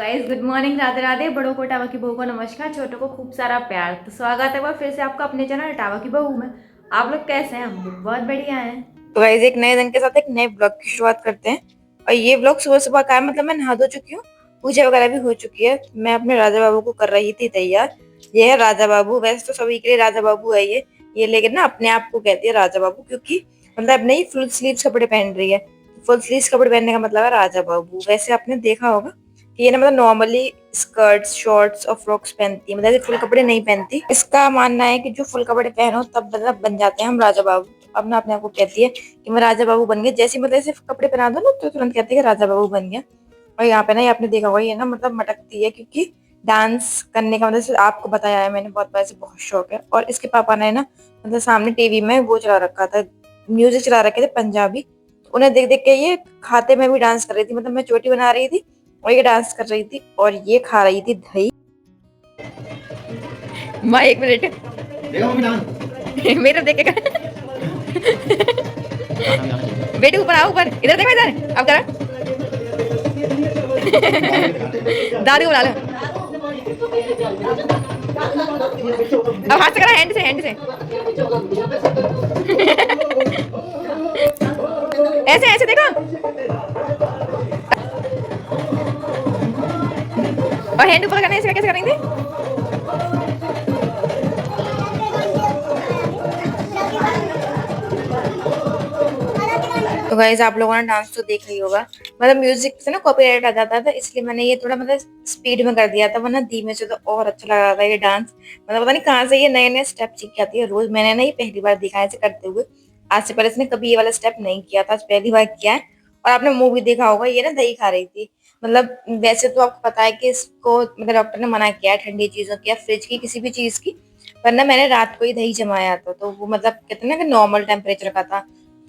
Guys good morning, Radhe Radhe. बड़ों को tower की बहू को नमस्कार, छोटों को खूब सारा प्यार। तो स्वागत है फिर से आपका अपने चैनल टावा की बहू में। आप लोग कैसे हैं? हम लोग बहुत बढ़िया हैं। तो गाइस एक नए दिन के साथ एक नए ब्लॉग की शुरुआत करते हैं। और ये ब्लॉग सुबह सुबह का है, मतलब मैं नहा धो चुकी हूँ, पूजा वगैरह भी हो चुकी है। मैं अपने राजा बाबू को कर रही थी तैयार। ये है राजा बाबू। वैसे तो सभी के लिए राजा बाबू है ये लेकिन ना अपने आप को कहती है राजा बाबू, क्योंकि मतलब अपने ही फुल स्लीव्स कपड़े पहन रही है। फुल स्लीव्स कपड़े पहनने का मतलब है राजा बाबू। वैसे आपने देखा होगा कि ये ना मतलब नॉर्मली स्कर्ट्स शॉर्ट्स और फ्रॉक्स पहनती है, मतलब ये फुल कपड़े नहीं पहनती। इसका मानना है कि जो फुल कपड़े पहनो तब मतलब बन जाते हैं हम राजा बाबू। अब ना अपने आप को कहती है कि मैं राजा बाबू बन गया। जैसे मतलब सिर्फ कपड़े पहना दो ना तो तुरंत कहते हैं कि राजा बाबू बन गया। और यहाँ पे ना ये आपने देखा होगा ये ना मतलब मटकती है, क्योंकि डांस करने का मतलब जैसे आपको बताया है मैंने बहुत बार से बहुत शौक है। और इसके पापा ने ना मतलब सामने टीवी में वो चला रखा था, म्यूजिक चला रखे थे पंजाबी। उन्हें देख देख के ये खाते में भी डांस कर रही थी, मतलब मैं चोटी बना रही थी और ये डांस कर रही थी और ये खा रही थी दही। माँ एक मिनट। देखो मम्मी डांस। मेरे देख के बेटी ऊपर आओ, ऊपर इधर देखो, इधर अब करा। दादी को बुला लो। अब हाथ से करा, हैंड से, हैंड से। ऐसे ऐसे देखो। और हैंड ऊपर करना, ऐसे कैसे करेंगे? तो गाइस आप लोगों ने डांस तो देखा ही होगा। मतलब म्यूजिक से ना कॉपीराइट आ जाता था, इसलिए मैंने ये थोड़ा मतलब स्पीड में कर दिया था, वरना धीमे से तो और अच्छा लग रहा था ये डांस। मतलब पता नहीं कहाँ से ये नए नए स्टेप सीख के आती है रोज। मैंने ना ये पहली बार देखा है ऐसे करते हुए। आज से पहले इसने कभी ये वाला स्टेप नहीं किया था, आज पहली बार किया है। और आपने मूवी देखा होगा, ये ना दही खा रही थी। मतलब वैसे तो आपको पता है कि इसको मतलब डॉक्टर ने मना किया है ठंडी चीजों की या फ्रिज की किसी भी चीज की। वरना मैंने रात को ही दही जमाया था, तो वो मतलब कहते हैं ना कि नॉर्मल टेम्परेचर का था।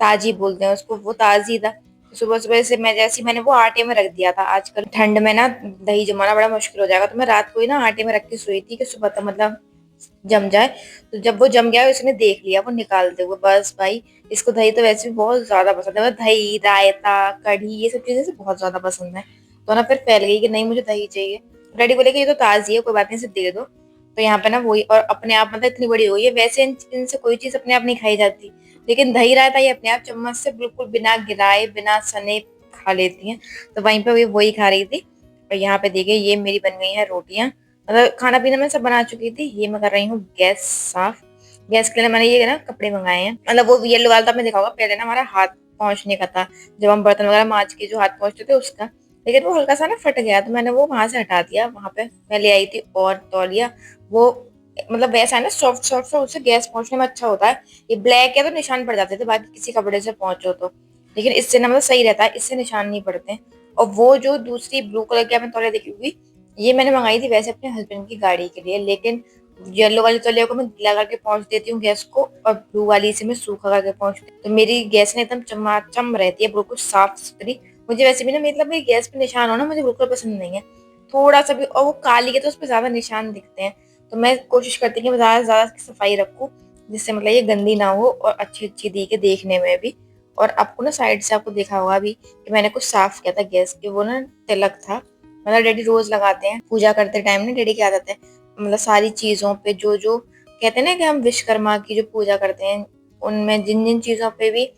ताजी बोलते हैं उसको, वो ताजी था। सुबह सुबह से मैं जैसे मैंने वो आटे में रख दिया था। आजकल ठंड में ना दही जमाना बड़ा मुश्किल हो जाएगा, तो मैं रात को ही ना आटे में रख के सोई थी कि सुबह तक मतलब जम जाए। तो जब वो जम गया उसने देख लिया वो निकालते हुए, बस भाई इसको दही तो वैसे भी बहुत ज्यादा पसंद है। मतलब दही रायता कढ़ी ये सब चीजें से बहुत ज्यादा पसंद है। तो ना फिर फैल गई कि नहीं मुझे दही चाहिए। डैडी बोले कि ये तो ताजी है, कोई बात नहीं, इसे दे दो। तो यहाँ पे ना वही और अपने आप मतलब इतनी बड़ी हो गई है। वैसे इनसे कोई चीज अपने आप नहीं खाई जाती, लेकिन दही रायता ये अपने आप चम्मच से बिल्कुल बिना गिराए बिना सने खा लेती हैं। तो वहीं पे वही खा रही थी। और यहाँ पे देखिए ये मेरी बन गई है रोटियां। मतलब खाना पीना मैं सब बना चुकी थी। ये मैं कर रही हूँ गैस साफ। गैस के लिए मैंने ये ना कपड़े मंगाए हैं। मतलब वो येलो वाला तो आपने देखा होगा, पहले ना हमारा हाथ पहुंचने का था, जब हम बर्तन वगैरह मांज के जो हाथ पहुंचते थे उसका। लेकिन वो हल्का सा ना फट गया, तो मैंने वो वहां से हटा दिया। वहां पे मैं ले आई थी और तौलिया। वो मतलब वैसा है ना सॉफ्ट सॉफ्ट सा, उससे गैस पहुंचने में अच्छा होता है। ये ब्लैक है तो निशान पड़ जाते थे बाकी किसी कपड़े से पहुंचो तो। लेकिन इससे ना मतलब सही रहता है, इससे निशान नहीं पड़ते। और वो जो दूसरी ब्लू कलर की आपने तौलिया देखी होगी, ये मैंने मंगाई थी वैसे अपने हस्बैंड की गाड़ी के लिए। लेकिन येलो वाली तौलिया को मैं गीला करके पहुंच देती हूँ गैस को, और ब्लू वाली से मैं सूखा करके पहुंचती हूँ। तो मेरी गैस ने एकदम चमाचम रहती है, बिल्कुल साफ सुथरी। मुझे वैसे भी ना मतलब मेरी गैस पे निशान होना मुझे बिल्कुल पसंद नहीं है, थोड़ा सा भी। और वो काली है तो उस पर ज्यादा निशान दिखते हैं। तो मैं कोशिश करती हूँ कि मैं ज्यादा से ज्यादा सफाई रखूँ, जिससे मतलब ये गंदी ना हो और अच्छी अच्छी दिखे देखने में भी। और आपको ना साइड से आपको देखा होगा अभी कि मैंने कुछ साफ किया था गैस के, वो ना तिलक था। मतलब डैडी रोज लगाते हैं पूजा करते टाइम ना। डैडी की आदत है मतलब सारी चीजों पे जो जो कहते हैं ना कि हम विश्वकर्मा की जो पूजा करते हैं उनमें जिन जिन चीजों पे भी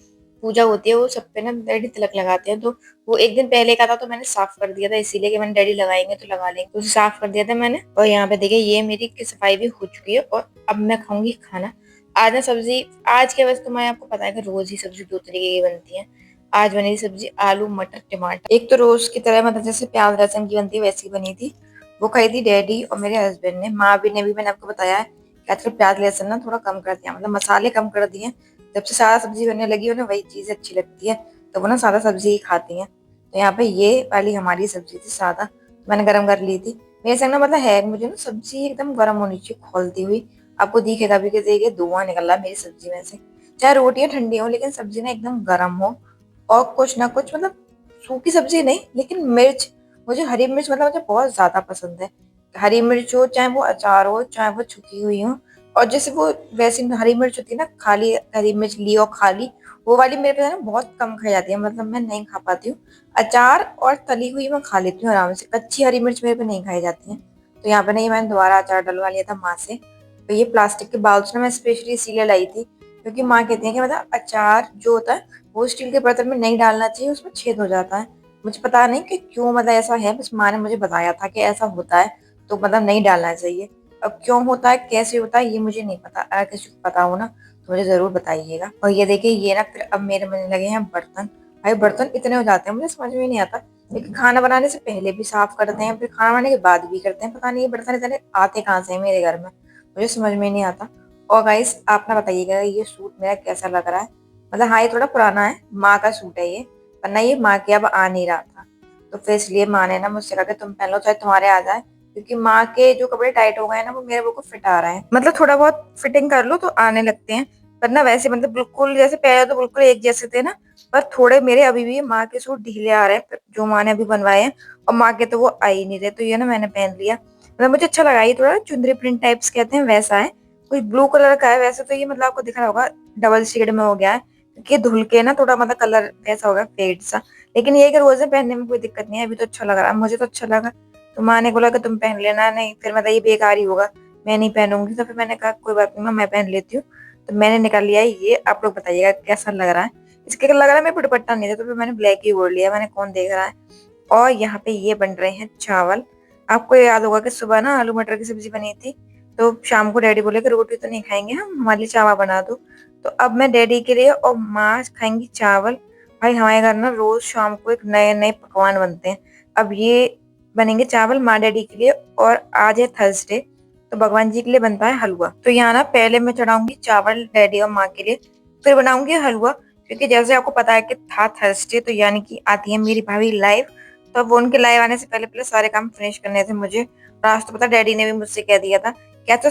पूजा होती है वो सब पे ना डैडी तिलक लगाते हैं। तो वो एक दिन पहले का था तो मैंने साफ कर दिया था, इसीलिए कि मैंने डैडी लगाएंगे तो लगा लेंगे, तो उसे साफ कर दिया था मैंने। और यहाँ पे देखिए ये मेरी की सफाई भी हो चुकी है और अब मैं खाऊंगी खाना। आज ना सब्जी, आज के वैसे तो मैं आपको पता है कि रोज ही सब्जी दो तरीके की बनती है। आज बनी थी सब्जी आलू मटर टमाटर। एक तो रोज की तरह मतलब जैसे प्याज लहसुन की बनती है वैसी बनी थी। वो खाई थी डैडी और मेरे हस्बैंड ने। माँ भी ने भी मैंने आपको बताया है कि आजकल प्याज लहसुन ना थोड़ा कम कर दिया, मतलब मसाले कम कर दिए। जब से सादा सब्जी बनने लगी उन्हें वही चीज अच्छी लगती है, तो वो ना सादा सब्जी ही खाती हैं। तो यहाँ पे ये वाली हमारी सब्जी थी सादा, तो मैंने गरम कर ली थी। मेरे संग ना मतलब है मुझे ना सब्जी एकदम गर्म होनी चाहिए खोलती हुई। आपको दिखेगा भी कि देखिए धुआं निकल रहा है मेरी सब्जी में से। चाहे रोटियां ठंडी हो लेकिन सब्जी ना एकदम गर्म हो। और कुछ ना कुछ मतलब सूखी सब्जी नहीं लेकिन मिर्च, मुझे हरी मिर्च मतलब मुझे बहुत ज्यादा पसंद है। हरी मिर्च हो चाहे वो अचार हो चाहे वो छुकी हुई हो। और जैसे वो वैसी हरी मिर्च होती है ना, खाली हरी मिर्च ली और खाली, वो वाली मेरे पे है ना बहुत कम खाई जाती है, मतलब मैं नहीं खा पाती हूँ। अचार और तली हुई मैं खा लेती हूँ आराम से, कच्ची हरी मिर्च मेरे पे नहीं खाई जाती है। तो यहाँ पे ना ये मैंने दोबारा अचार डलवा लिया था माँ से। तो ये प्लास्टिक के बाउल्स ना मैं स्पेशली इसीलिए लाई थी, क्योंकि माँ कहती है कि मतलब अचार जो होता है वो स्टील के बर्तन में नहीं डालना चाहिए, उसमें छेद हो जाता है। मुझे पता नहीं कि क्यों, मतलब ऐसा है, बस माँ ने मुझे बताया था कि ऐसा होता है, तो मतलब नहीं डालना चाहिए। अब क्यों होता है, कैसे होता है, ये मुझे नहीं पता। अगर किसी को पता हो ना तो मुझे जरूर बताइएगा। और ये देखिए, ये ना फिर अब मेरे बनने लगे हैं बर्तन। भाई बर्तन इतने हो जाते हैं, मुझे समझ में नहीं आता। लेकिन खाना बनाने से पहले भी साफ करते हैं, फिर खाना बनाने के बाद भी करते हैं। पता नहीं ये बर्तन इतने आते कहाँ से हैं मेरे घर में, मुझे समझ में नहीं आता। और गाइस आप ना बताइएगा ये सूट मेरा कैसा लग रहा है। मतलब हाँ, ये थोड़ा पुराना है, माँ का सूट है ये, वरना ये माँ के अब आ नहीं रहा था। तो फिर इसलिए माँ ने ना मुझसे कहा कि तुम पहन लो चाहे तुम्हारे आ जाए, क्योंकि माँ के जो कपड़े टाइट हो गए हैं ना वो मेरे बिल्कुल फिट आ रहे हैं। मतलब थोड़ा बहुत फिटिंग कर लो तो आने लगते हैं, पर ना वैसे मतलब बिल्कुल जैसे पहले तो बिल्कुल एक जैसे थे ना, पर थोड़े मेरे अभी भी माँ के सूट ढीले आ रहे हैं जो माँ ने अभी बनवाए हैं, और माँ के तो वो आ ही नहीं रहे। तो ये ना मैंने पहन लिया, मतलब मुझे अच्छा लगा। ये थोड़ा चुंदरी प्रिंट टाइप्स कहते हैं वैसा है, कुछ ब्लू कलर का है। वैसे तो ये मतलब आपको दिख रहा होगा डबल शेड में हो गया है, क्योंकि ये धुल के ना थोड़ा मतलब कलर वैसा होगा फेड सा। लेकिन ये कि रोज में पहनने में कोई दिक्कत नहीं है, अभी तो अच्छा लग रहा है, मुझे तो अच्छा लगा। तो माँ ने बोला कि तुम पहन लेना, नहीं फिर मतलब ये बेकार ही होगा, मैं नहीं पहनूंगी। तो फिर मैंने कहा कोई बात नहीं मैं पहन लेती हूँ। तो मैंने निकाल लिया है ये, आप लोग बताइएगा कैसा लग रहा है। इसके लग रहा है मेरे पे दुपट्टा नहीं था, तो फिर मैंने ब्लैक ही ओढ़ लिया, मैंने कौन देख रहा है। और यहाँ पे ये बन रहे हैं चावल। आपको याद होगा कि सुबह ना आलू मटर की सब्जी बनी थी, तो शाम को डैडी बोले कि रोटी तो नहीं खाएंगे हम, हमारे लिए चावल बना दो। तो अब मैं डैडी के लिए और माँ खाएंगी चावल। भाई हमारे घर ना रोज शाम को एक नए नए पकवान बनते हैं। अब ये बनेंगे चावल माँ डैडी के लिए, और आज है थर्सडे, तो भगवान जी के लिए बनता है हलवा। तो यहाँ ना पहले मैं चढ़ाऊंगी चावल डैडी और माँ के लिए, फिर बनाऊंगी हलवा। क्योंकि जैसे आपको पता है कि था थर्सडे, तो यानी कि आती है मेरी भाभी लाइव। तो अब वो उनके लाइव आने से पहले पहले सारे काम फिनिश करने थे मुझे। और आज तो पता डैडी ने भी मुझसे कह दिया था, क्या तो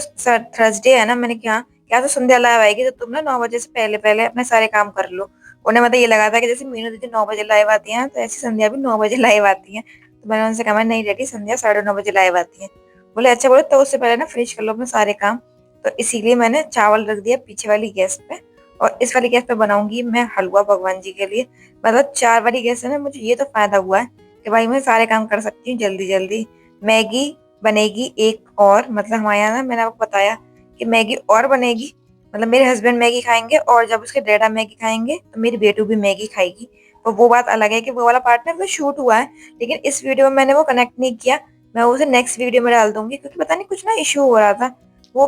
थर्सडे है ना, मैंने क्या क्या तो संध्या लाइव आएगी, तो तुम ना 9 बजे से पहले पहले अपने सारे काम कर लो। उन्हें मतलब ये लगा था कि जैसे मीनू दीदी 9 बजे लाइव आती है, तो ऐसी संध्या भी 9 बजे लाइव आती है। तो मैंने उनसे कहा नहीं डैडी, संध्या 9:30 बजे लाइव आती है। बोले अच्छा, बोले तो उससे पहले ना फिनिश कर लो अपने सारे काम। तो इसीलिए मैंने चावल रख दिया पीछे वाली गैस पे, और इस वाली गैस पे बनाऊंगी मैं हलवा भगवान जी के लिए। मतलब 4 वाली गैस है ना, मुझे ये तो फायदा हुआ है कि भाई मैं सारे काम कर सकती हूँ जल्दी जल्दी। मैगी बनेगी एक और, मतलब हमारे यहाँ ना मैंने आपको बताया कि मैगी और बनेगी। मतलब मेरे हस्बैंड मैगी खाएंगे, और जब उसके डैडा मैगी खाएंगे तो मेरी बेटू भी मैगी खाएगी। तो वो बात अलग है कि वो वाला पार्ट ना तो शूट हुआ है, लेकिन इस वीडियो में मैंने वो कनेक्ट नहीं किया। मैं उसे नेक्स्ट वीडियो में डाल दूंगी, क्योंकि पता नहीं कुछ ना इश्यू हो रहा था, वो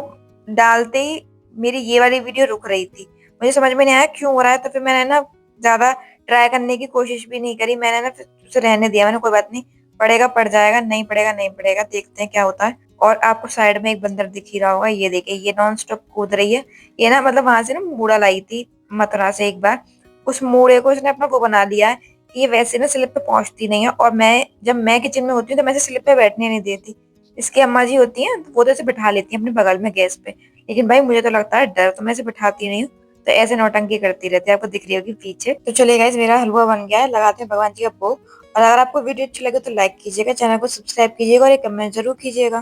डालते ही मेरी ये वाली वीडियो रुक रही थी। मुझे समझ में नहीं आया क्यों हो रहा है, तो फिर मैंने ना ज्यादा ट्राई करने की कोशिश भी नहीं करी। मैंने ना फिर उसे रहने दिया, मैंने कोई बात नहीं, पड़ेगा पड़ जाएगा, नहीं पड़ेगा नहीं पड़ेगा, देखते हैं क्या होता है। और आपको साइड में एक बंदर दिख ही रहा होगा, ये देखिए ये नॉन स्टॉप कूद रही है। ये ना मतलब वहां से ना मूड़ा लाई थी मथुरा से एक बार, उस मूड़े को इसने अपना वो बना लिया है कि ये वैसे ना स्लिप पे पहुंचती नहीं है। और मैं जब मैं किचन में होती हूँ तो मैं इसे स्लिप पे बैठने नहीं देती। इसकी अम्मा जी होती हैं तो वो तो इसे बिठा लेती हैं अपने बगल में गैस पे, लेकिन भाई मुझे तो लगता है डर, तो मैं इसे बिठाती नहीं हूँ। तो ऐसे नौटंकी करती रहती है, आपको दिख रही होगी पीछे। तो चलिए गाइस, मेरा हलवा बन गया है, लगाते हैं भगवान जी का भोग। और अगर आपको वीडियो अच्छी लगे तो लाइक कीजिएगा, चैनल को सब्सक्राइब कीजिएगा और एक कमेंट जरूर कीजिएगा।